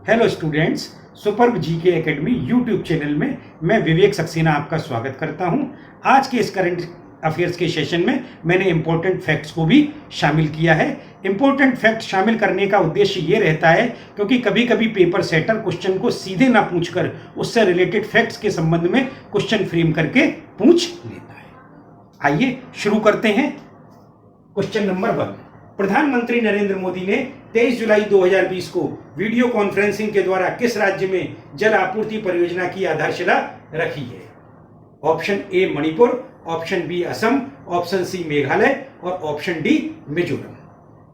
Hello students, superb GK academy YouTube channel में मैं विवेक सक्सेना आपका स्वागत करता हूं। आज के इस करंट अफेयर्स के सेशन में मैंने इंपॉर्टेंट फैक्ट्स को भी शामिल किया है। इंपॉर्टेंट फैक्ट शामिल करने का उद्देश्य ये रहता है क्योंकि कभी कभी पेपर सेटर क्वेश्चन को सीधे ना पूछकर उससे रिलेटेड फैक्ट्स के संबंध में क्वेश्चन फ्रेम करके पूछ लेता है। आइए शुरू करते हैं। क्वेश्चन नंबर 1, प्रधानमंत्री नरेंद्र मोदी ने 23 जुलाई 2020 को वीडियो कॉन्फ्रेंसिंग के द्वारा किस राज्य में जल आपूर्ति परियोजना की आधारशिला रखी है? Option A Manipur, option B Assam, option C Meghalaya और ऑप्शन डी मिजोरम।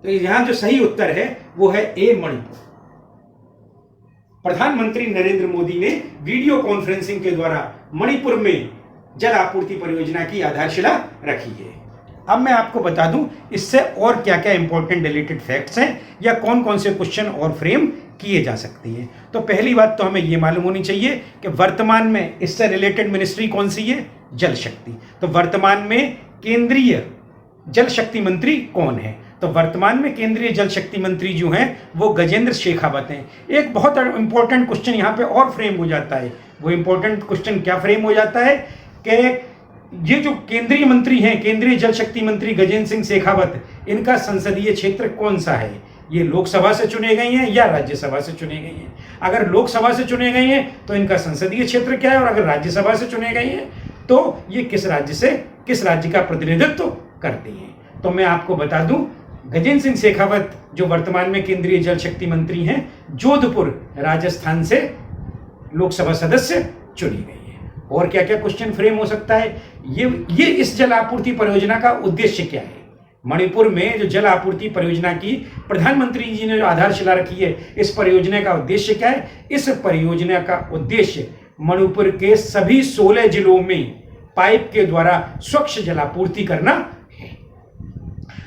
तो यहां जो सही उत्तर है वो है ए मणिपुर। प्रधानमंत्री नरेंद्र मोदी ने वीडियो कॉन्फ्रेंसिंग के द्वारा मणिपुर में जल आपूर्ति परियोजना की आधारशिला रखी है। अब मैं आपको बता दूं इससे और क्या क्या इंपॉर्टेंट रिलेटेड फैक्ट्स हैं या कौन कौन से क्वेश्चन और फ्रेम किए जा सकते हैं। तो पहली बात तो हमें ये मालूम होनी चाहिए कि वर्तमान में इससे रिलेटेड मिनिस्ट्री कौन सी है? जल शक्ति। तो वर्तमान में केंद्रीय जल शक्ति मंत्री कौन है? तो वर्तमान में केंद्रीय जल शक्ति मंत्री जो हैं वो गजेंद्र शेखावत हैं। एक बहुत इंपॉर्टेंट क्वेश्चन यहाँ पे और फ्रेम हो जाता है। वो इंपॉर्टेंट क्वेश्चन क्या फ्रेम हो जाता है कि ये जो केंद्रीय मंत्री हैं, केंद्रीय जल शक्ति मंत्री गजेंद्र सिंह शेखावत, इनका संसदीय क्षेत्र कौन सा है? ये लोकसभा से चुने गए हैं या राज्यसभा से चुने गए हैं? अगर लोकसभा से चुने गए हैं तो इनका संसदीय क्षेत्र क्या है, और अगर राज्यसभा से चुने गए हैं तो ये किस राज्य का प्रतिनिधित्व करते हैं? तो मैं आपको बता दूं, गजेंद्र सिंह शेखावत जो वर्तमान में केंद्रीय जल शक्ति मंत्री हैं, जोधपुर राजस्थान से लोकसभा सदस्य चुनी गई है। और क्या क्या क्वेश्चन फ्रेम हो सकता है? ये इस जल आपूर्ति परियोजना का उद्देश्य क्या है? मणिपुर में जो जल आपूर्ति परियोजना की प्रधानमंत्री जी ने जो आधारशिला रखी है, इस परियोजना का उद्देश्य क्या है? इस परियोजना का उद्देश्य मणिपुर के सभी 16 जिलों में पाइप के द्वारा स्वच्छ जलापूर्ति करना है।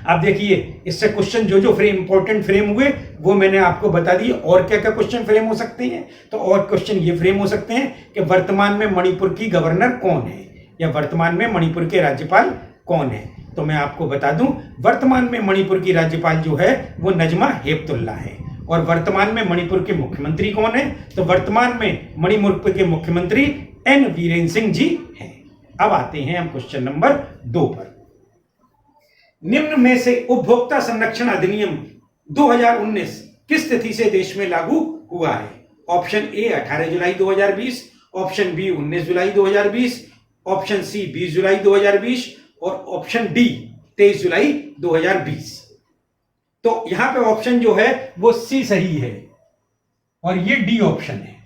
अब देखिए, इससे क्वेश्चन जो फ्रेम इंपॉर्टेंट फ्रेम हुए वो मैंने आपको बता दिए। और क्या क्या क्वेश्चन फ्रेम हो सकते हैं? तो और क्वेश्चन ये फ्रेम हो सकते हैं कि वर्तमान में मणिपुर की गवर्नर कौन है, या वर्तमान में मणिपुर के राज्यपाल कौन है? तो मैं आपको बता दूं, वर्तमान में मणिपुर की राज्यपाल जो है वो नजमा हेपतुल्ला है। और वर्तमान में मणिपुर के मुख्यमंत्री कौन है? तो वर्तमान में मणिपुर के मुख्यमंत्री एन वीरेंद्र सिंह जी हैं। अब आते हैं हम क्वेश्चन नंबर 2 पर। निम्न में से उपभोक्ता संरक्षण अधिनियम 2019 किस तिथि से देश में लागू हुआ है? ऑप्शन ए 18 जुलाई 2020, ऑप्शन बी 19 जुलाई 2020, ऑप्शन सी 20 जुलाई 2020 और ऑप्शन डी 23 जुलाई 2020। तो यहां पे ऑप्शन जो है वो सी सही है और ये डी ऑप्शन है।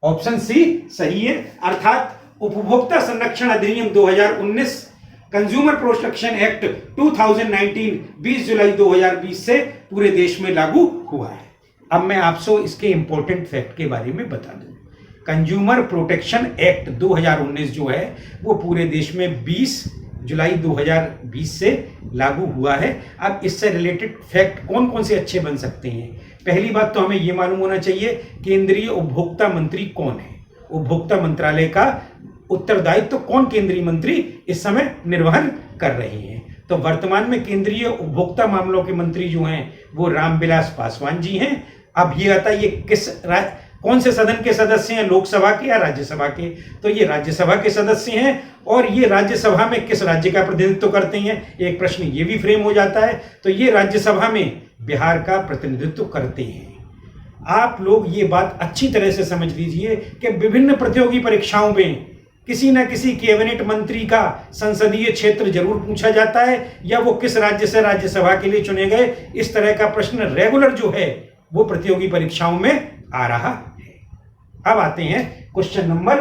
ऑप्शन सी सही है, अर्थात उपभोक्ता संरक्षण अधिनियम 2019 कंज्यूमर प्रोटेक्शन एक्ट 2019 20 जुलाई 2020 से पूरे देश में लागू हुआ है। अब मैं आपसे इसके इंपॉर्टेंट फैक्ट के बारे में बता दूं। कंज्यूमर प्रोटेक्शन एक्ट 2019 जो है वो पूरे देश में 20 जुलाई 2020 से लागू हुआ है। अब इससे रिलेटेड फैक्ट कौन कौन से अच्छे बन सकते हैं? पहली बात तो हमें यह मालूम होना चाहिए केंद्रीय उपभोक्ता मंत्री कौन है। उपभोक्ता मंत्रालय का उत्तरदायित्व तो कौन केंद्रीय मंत्री इस समय निर्वहन कर रहे हैं? तो वर्तमान में केंद्रीय उपभोक्ता मामलों के मंत्री जो हैं वो रामविलास पासवान जी हैं। अब ये आता है ये कौन से सदन के सदस्य हैं, लोकसभा के या राज्यसभा के? तो ये राज्यसभा के सदस्य हैं। और ये राज्यसभा में किस राज्य का प्रतिनिधित्व करते हैं? एक प्रश्न ये भी फ्रेम हो जाता है। तो ये राज्यसभा में बिहार का प्रतिनिधित्व करते हैं। आप लोग ये बात अच्छी तरह से समझ लीजिए कि विभिन्न प्रतियोगी परीक्षाओं में किसी न किसी कैबिनेट मंत्री का संसदीय क्षेत्र जरूर पूछा जाता है, या वो किस राज्य से राज्यसभा के लिए चुने गए, इस तरह का प्रश्न रेगुलर जो है वो प्रतियोगी परीक्षाओं में आ रहा है। अब आते हैं क्वेश्चन नंबर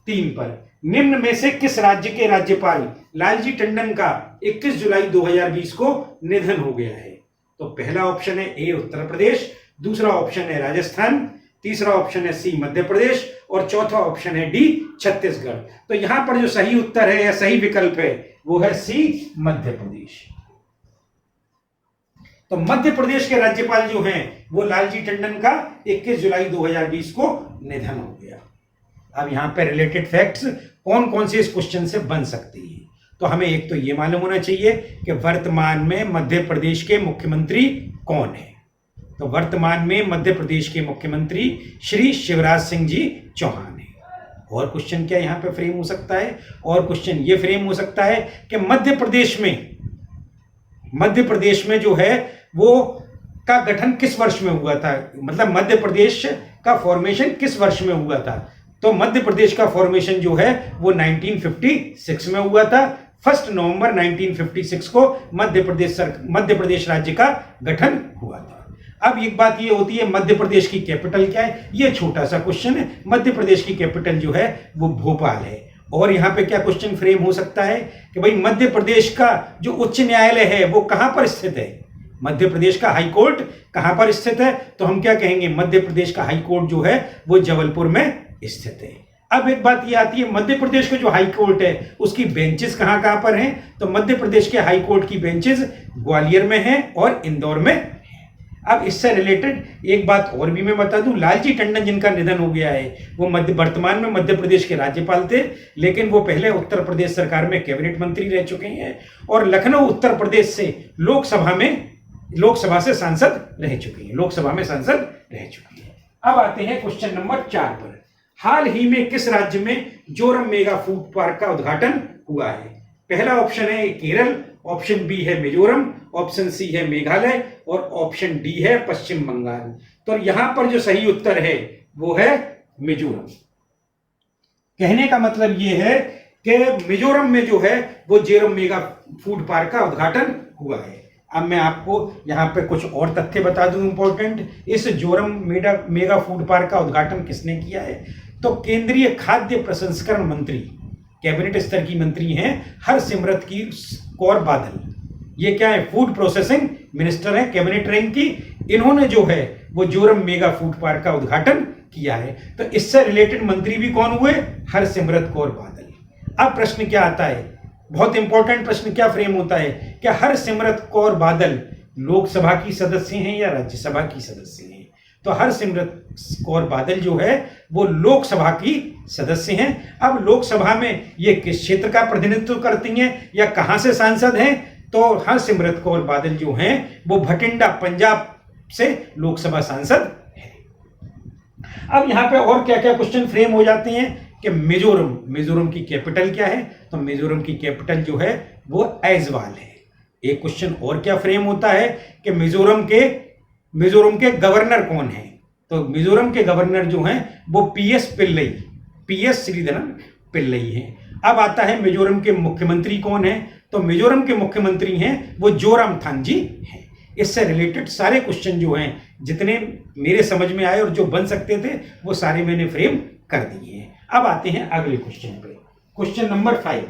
3 पर। निम्न में से किस राज्य के राज्यपाल लालजी टंडन का 21 जुलाई 2020 को निधन हो गया है? तो पहला ऑप्शन है ए उत्तर प्रदेश, दूसरा ऑप्शन है राजस्थान, तीसरा ऑप्शन है सी मध्य प्रदेश और चौथा ऑप्शन है डी छत्तीसगढ़। तो यहां पर जो सही उत्तर है या सही विकल्प है वो है सी मध्य प्रदेश। तो मध्य प्रदेश के राज्यपाल जो हैं वो लालजी टंडन का 21 जुलाई 2020 को निधन हो गया। अब यहां पे रिलेटेड फैक्ट्स कौन कौन से इस क्वेश्चन से बन सकती हैं? तो हमें एक तो ये मालूम होना चाहिए कि वर्तमान में मध्य प्रदेश के मुख्यमंत्री कौन है। तो वर्तमान में मध्य प्रदेश के मुख्यमंत्री श्री शिवराज सिंह जी चौहान हैं। और क्वेश्चन क्या यहाँ पे फ्रेम हो सकता है? और क्वेश्चन ये फ्रेम हो सकता है कि मध्य प्रदेश में जो है वो का गठन किस वर्ष में हुआ था, मतलब मध्य प्रदेश का फॉर्मेशन किस वर्ष में हुआ था। तो मध्य प्रदेश का फॉर्मेशन जो है वो 1956 में हुआ था। 1 नवंबर 1956 को मध्य प्रदेश राज्य का गठन हुआ था। अब एक बात ये होती है, मध्य प्रदेश की कैपिटल क्या है? ये छोटा सा क्वेश्चन है। मध्य प्रदेश की कैपिटल जो है वो भोपाल है। और यहाँ पे क्या क्वेश्चन फ्रेम हो सकता है कि भाई मध्य प्रदेश का जो उच्च न्यायालय है वो कहां पर स्थित है? मध्य प्रदेश का हाई कोर्ट कहां पर स्थित है? तो हम क्या कहेंगे, मध्य प्रदेश का हाई कोर्ट जो है वो जबलपुर में स्थित है। अब एक बात ये आती है, मध्य प्रदेश का जो हाई कोर्ट है उसकी बेंचेस कहां कहां पर हैं? तो मध्य प्रदेश के हाई कोर्ट की बेंचेस ग्वालियर में हैं और इंदौर में हैं। अब इससे रिलेटेड एक बात और भी मैं बता दूं, लालजी टंडन जिनका निधन हो गया है वो वर्तमान में मध्य प्रदेश के राज्यपाल थे, लेकिन वो पहले उत्तर प्रदेश सरकार में कैबिनेट मंत्री रह चुके हैं और लखनऊ उत्तर प्रदेश से लोकसभा से सांसद रह चुके हैं, लोकसभा में सांसद रह चुके हैं। अब आते हैं क्वेश्चन नंबर 4 पर। हाल ही में किस राज्य में जोरम मेगा फूड पार्क का उद्घाटन हुआ है? पहला ऑप्शन है केरल, ऑप्शन बी है मिजोरम, ऑप्शन सी है मेघालय और ऑप्शन डी है पश्चिम बंगाल। तो यहां पर जो सही उत्तर है वो है मिजोरम। कहने का मतलब ये है कि मिजोरम में जो है वो जोरम मेगा फूड पार्क का उद्घाटन हुआ है। अब मैं आपको यहाँ पे कुछ और तथ्य बता दूं इंपॉर्टेंट। इस जोरम मेगा फूड पार्क का उद्घाटन किसने किया है? तो केंद्रीय खाद्य प्रसंस्करण मंत्री, कैबिनेट स्तर की मंत्री हैं हरसिमरत कौर बादल। ये क्या है? फूड प्रोसेसिंग मिनिस्टर है, कैबिनेट रैंक की। इन्होंने जो है वो जोरम मेगा फूड पार्क का उद्घाटन किया है। तो इससे रिलेटेड मंत्री भी कौन हुए? हरसिमरत कौर बादल। अब प्रश्न क्या आता है, बहुत इंपॉर्टेंट प्रश्न क्या फ्रेम होता है, क्या हरसिमरत कौर बादल लोकसभा की सदस्य हैं या राज्यसभा की सदस्य हैं? तो हरसिमरत कौर बादल जो है वो लोकसभा की सदस्य हैं। अब लोकसभा में ये किस क्षेत्र का प्रतिनिधित्व करती हैं या कहां से सांसद हैं? तो हरसिमरत कौर बादल जो हैं वो भटिंडा पंजाब से लोकसभा सांसद है। अब यहां पे और क्या क्या क्वेश्चन फ्रेम हो जाते हैं कि मिजोरम की कैपिटल क्या है? तो मिजोरम की कैपिटल जो है वो ऐजवाल है। एक क्वेश्चन और क्या फ्रेम होता है कि मिजोरम के गवर्नर कौन है? तो मिजोरम के गवर्नर जो हैं वो पीएस श्रीधरन पिल्लई हैं। अब आता है मिजोरम के मुख्यमंत्री कौन है? तो मिजोरम के मुख्यमंत्री हैं वो जोरामथांगी हैं। इससे रिलेटेड सारे क्वेश्चन जो हैं जितने मेरे समझ में आए और जो बन सकते थे वो सारे मैंने फ्रेम कर दिए हैं। अब आते हैं अगले क्वेश्चन पे। Question number 5।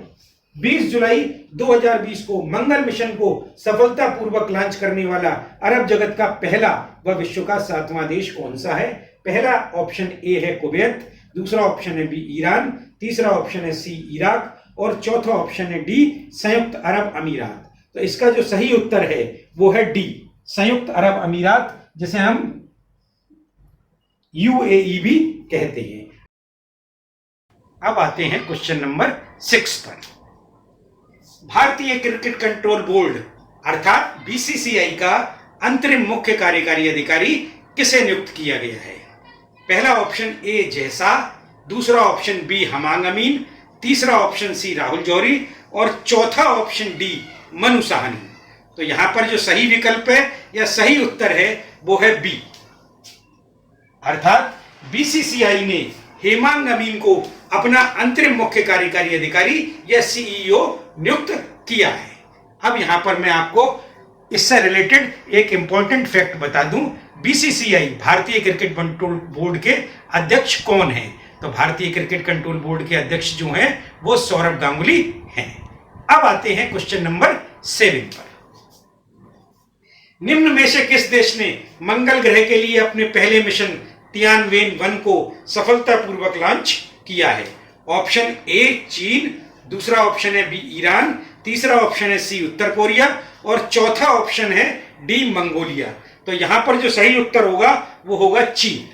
20 जुलाई 2020 को मंगल मिशन को सफलतापूर्वक लॉन्च करने वाला अरब जगत का पहला व विश्व का 7वां देश कौन सा है? पहला ऑप्शन ए है कुवैत, दूसरा ऑप्शन है बी ईरान, तीसरा ऑप्शन है सी इराक और चौथा ऑप्शन है डी संयुक्त अरब अमीरात। तो इसका जो सही उत्तर है वो है डी संयुक्त अरब अमीरात, जिसे हम यूएई भी कहते हैं। अब आते हैं क्वेश्चन नंबर 6 पर। भारतीय क्रिकेट कंट्रोल बोर्ड अर्थात बीसीसीआई का अंतरिम मुख्य कार्यकारी अधिकारी किसे नियुक्त किया गया है? पहला ऑप्शन ए जयसा, दूसरा ऑप्शन बी हमांग अमीन, तीसरा ऑप्शन सी राहुल जौहरी और चौथा ऑप्शन डी मनु साहनी। तो यहां पर जो सही विकल्प है या सही उत्तर है वो है बी, अर्थात बीसीसीआई ने हेमांग अमीन को अपना अंतरिम मुख्य कार्यकारी अधिकारी या सीईओ नियुक्त किया है। अब यहां पर मैं आपको इससे रिलेटेड एक इंपॉर्टेंट फैक्ट बता दूं। बीसीसीआई भारतीय क्रिकेट कंट्रोल बोर्ड के अध्यक्ष कौन हैं? तो भारतीय क्रिकेट कंट्रोल बोर्ड के अध्यक्ष जो हैं वो सौरभ गांगुली हैं। अब आते हैं क्वेश्चन नंबर 7 पर। निम्न में से किस देश ने मंगल ग्रह के लिए अपने पहले मिशन तियानवेन-1 को सफलतापूर्वक लॉन्च किया है? ऑप्शन ए चीन, दूसरा ऑप्शन है बी ईरान, तीसरा ऑप्शन है सी उत्तर कोरिया और चौथा ऑप्शन है डी मंगोलिया। तो यहां पर जो सही उत्तर होगा वो होगा चीन,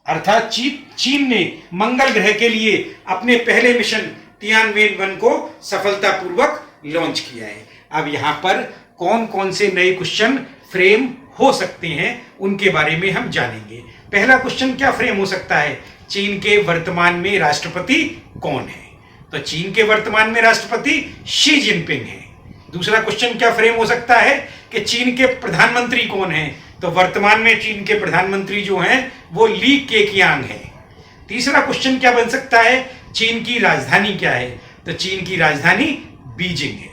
अर्थात चीन ने मंगल ग्रह के लिए अपने पहले मिशन तियानवेन-1 को सफलतापूर्वक लॉन्च किया है। अब यहां पर कौन कौन से नए क्वेश्चन फ्रेम हो सकते हैं उनके बारे में हम जानेंगे। पहला क्वेश्चन क्या फ्रेम हो सकता है? चीन के वर्तमान में राष्ट्रपति कौन है? तो चीन के वर्तमान में राष्ट्रपति शी जिनपिंग है। दूसरा क्वेश्चन क्या फ्रेम हो सकता है कि चीन के प्रधानमंत्री कौन है? तो वर्तमान में चीन के प्रधानमंत्री जो हैं वो ली केकियांग है। तीसरा क्वेश्चन क्या बन सकता है? चीन की राजधानी क्या है? तो चीन की राजधानी बीजिंग है।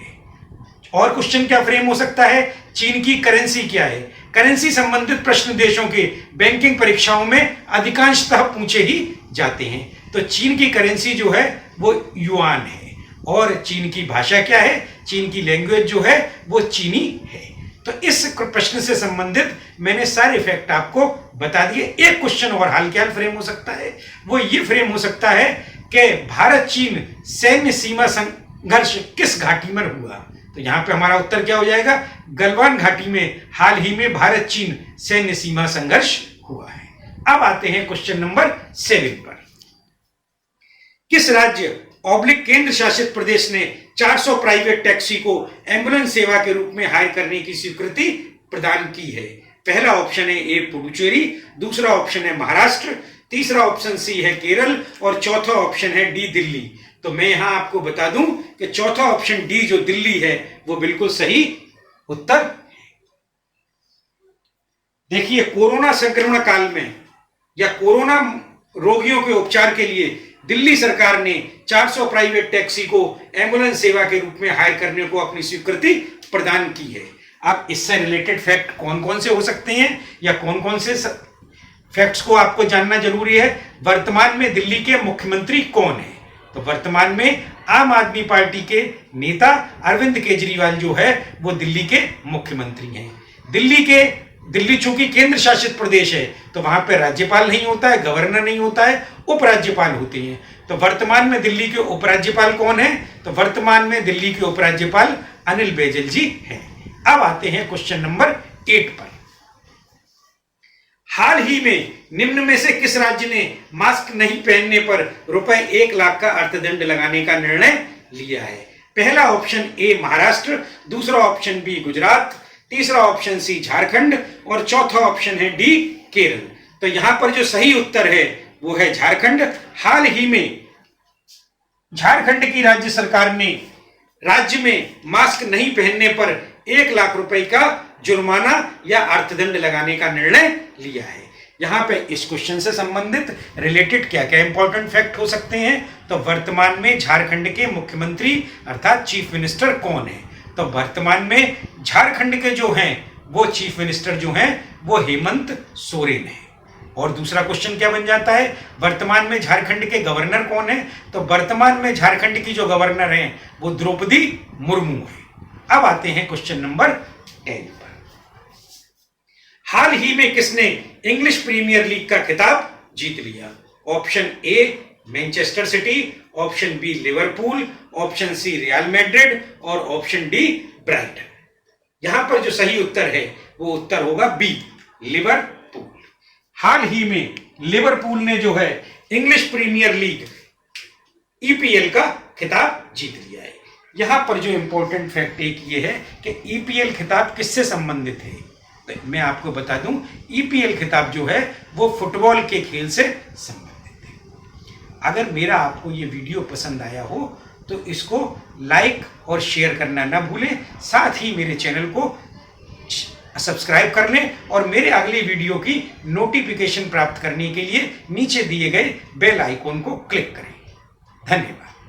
और क्वेश्चन क्या फ्रेम हो सकता है? चीन की करेंसी क्या है? करेंसी संबंधित प्रश्न देशों के बैंकिंग परीक्षाओं में अधिकांशतः पूछे ही जाते हैं। तो चीन की करेंसी जो है वो युआन है। और चीन की भाषा क्या है? चीन की लैंग्वेज जो है वो चीनी है। तो इस प्रश्न से संबंधित मैंने सारे फैक्ट आपको बता दिए। एक क्वेश्चन और हाल के हाल फ्रेम हो सकता है, वो ये फ्रेम हो सकता है कि भारत चीन सैन्य सीमा संघर्ष किस घाटी में हुआ? तो यहां पे हमारा उत्तर क्या हो जाएगा? गलवान घाटी में हाल ही में भारत चीन सैन्य सीमा संघर्ष हुआ है। अब आते हैं क्वेश्चन नंबर 7 पर। किस राज्य ऑब्लिक केंद्र शासित प्रदेश ने 400 प्राइवेट टैक्सी को एम्बुलेंस सेवा के रूप में हायर करने की स्वीकृति प्रदान की है? पहला ऑप्शन है ए पुडुचेरी, दूसरा ऑप्शन है महाराष्ट्र, तीसरा ऑप्शन सी है केरल और चौथा ऑप्शन है डी दिल्ली। तो मैं यहां आपको बता दूं कि चौथा ऑप्शन डी जो दिल्ली है वो बिल्कुल सही उत्तर है। देखिए, कोरोना संक्रमण काल में या कोरोना रोगियों के उपचार के लिए दिल्ली सरकार ने 400 प्राइवेट टैक्सी को एम्बुलेंस सेवा के रूप में हायर करने को अपनी स्वीकृति प्रदान की है। अब इससे रिलेटेड फैक्ट कौन कौन से हो सकते हैं या कौन कौन से फैक्ट्स को आपको जानना जरूरी है? वर्तमान में दिल्ली के मुख्यमंत्री कौन है? तो वर्तमान में आम आदमी पार्टी के नेता अरविंद केजरीवाल जो है वो दिल्ली के मुख्यमंत्री हैं। दिल्ली चूंकि केंद्र शासित प्रदेश है तो वहां पर राज्यपाल नहीं होता है, गवर्नर नहीं होता है, उपराज्यपाल होते हैं। तो वर्तमान में दिल्ली के उपराज्यपाल कौन है? तो वर्तमान में दिल्ली के उपराज्यपाल अनिल बैजल जी हैं। अब आते हैं क्वेश्चन नंबर 8 पर। हाल ही में निम्न में से किस राज्य ने मास्क नहीं पहनने पर ₹1 लाख का अर्थदंड लगाने का निर्णय लिया है? पहला ऑप्शन ए महाराष्ट्र, दूसरा ऑप्शन बी गुजरात, तीसरा ऑप्शन सी झारखंड और चौथा ऑप्शन है डी केरल। तो यहां पर जो सही उत्तर है वो है झारखंड। हाल ही में झारखंड की राज्य सरकार ने राज्य में मास्क नहीं पहनने पर 1 लाख रुपए का जुर्माना या अर्थदंड लगाने का निर्णय लिया है। यहां पे इस क्वेश्चन से संबंधित रिलेटेड क्या क्या इंपॉर्टेंट फैक्ट हो सकते हैं? तो वर्तमान में झारखंड के मुख्यमंत्री अर्थात चीफ मिनिस्टर कौन है? तो वर्तमान में झारखंड के जो हैं वो चीफ मिनिस्टर जो हैं वो हेमंत सोरेन है। और दूसरा क्वेश्चन क्या बन जाता है? वर्तमान में झारखंड के गवर्नर कौन है? तो वर्तमान में झारखंड की जो गवर्नर हैं वो द्रौपदी मुर्मू है। अब आते हैं क्वेश्चन नंबर 10 पर। हाल ही में किसने इंग्लिश प्रीमियर लीग का खिताब जीत लिया? Option A Manchester City, option B Liverpool, option C Real Madrid और ऑप्शन डी ब्राइटन। यहां पर जो सही उत्तर है वो उत्तर होगा बी लिवरपूल। हाल ही में लिवरपूल ने जो है इंग्लिश प्रीमियर लीग ईपीएल का खिताब जीत लिया है। यहां पर जो इंपॉर्टेंट फैक्ट एक ये है कि ईपीएल खिताब किससे संबंधित है? तो मैं आपको बता दूं, ईपीएल खिताब जो है वो फुटबॉल के खेल से संबंधित है। अगर मेरा आपको ये वीडियो पसंद आया हो तो इसको लाइक और शेयर करना ना भूलें। साथ ही मेरे चैनल को सब्सक्राइब कर लें और मेरे अगले वीडियो की नोटिफिकेशन प्राप्त करने के लिए नीचे दिए गए बेल आइकॉन को क्लिक करें। धन्यवाद।